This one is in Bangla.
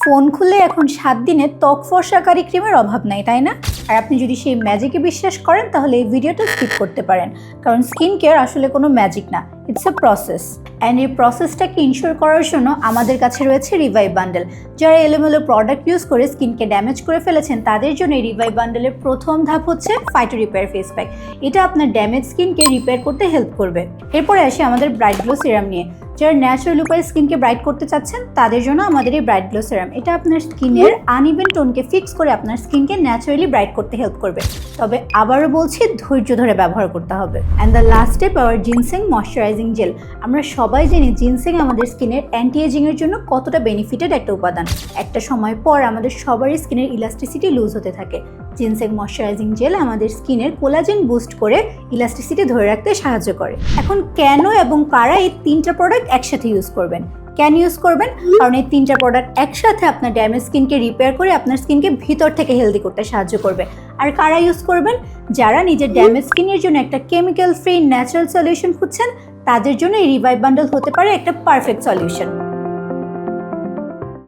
ফোন খুলে এখন 7 দিনে ত্বক ফর্সাকারী ক্রিমের অভাব নাই, তাই না? আর আপনি যদি সেই ম্যাজিকে বিশ্বাস করেন তাহলে এই ভিডিওটা স্কিপ করতে পারেন, কারণ স্কিন কেয়ার আসলে কোনো ম্যাজিক না, ইটস আ প্রসেস। অ্যান্ড এই প্রসেসটাকে ইনশিওর করার জন্য আমাদের কাছে রয়েছে রিভাইভ বান্ডেল। যারা এলোমেলো প্রোডাক্ট ইউজ করে স্কিনকে ড্যামেজ করে ফেলেছেন তাদের জন্য এই রিভাইভ বান্ডেলের প্রথম ধাপ হচ্ছে ফাইটো রিপেয়ার ফেস প্যাক। এটা আপনার ড্যামেজ স্কিনকে রিপেয়ার করতে হেল্প করবে। এরপরে আসি আমাদের ব্রাইট গ্লো সিরাম নিয়ে। যারা ন্যাচারাল উপায়ে স্কিনকে ব্রাইট করতে চাচ্ছেন তাদের জন্য আমাদের এই ব্রাইট গ্লো সিরাম। এটা আপনার স্কিনের আনইভেন টোনকে ফিক্স করে আপনার স্কিনকে ন্যাচারালি ব্রাইট করতে হেল্প করবে। তবে আবারও বলছি, ধৈর্য ধরে ব্যবহার করতে হবে। And the last step our ginseng moisturising gel. আমরা সবাই জানি জিনসেং আমাদের স্কিনের অ্যান্টি এজিংয়ের জন্য কতটা বেনিফিটেড একটা উপাদান। একটা সময় পর আমাদের সবারই স্কিনের ইলাস্টিসিটি লুজ হতে থাকে। জিনসেং ময়শ্চারাইজিং জেল আমাদের স্কিনের কোলাজেন বুস্ট করে ইলাস্টিসিটি ধরে রাখতে সাহায্য করে। এখন কেন এবং কারা এই 3টা প্রোডাক্ট একসাথে ইউজ করবেন? কেন ইউজ করবেন? কারণ এই 3টা প্রোডাক্ট একসাথে আপনার ড্যামেজ স্কিনকে রিপেয়ার করে আপনার স্কিনকে ভিতর থেকে হেলদি করতে সাহায্য করবে। আর কারা ইউজ করবেন? যারা নিজের ড্যামেজ স্কিনের জন্য একটা কেমিক্যাল ফ্রি ন্যাচারাল সলিউশন খুঁজছেন, তাদের জন্য এই রিভাইভ বান্ডেল হতে পারে একটা পারফেক্ট সলিউশন।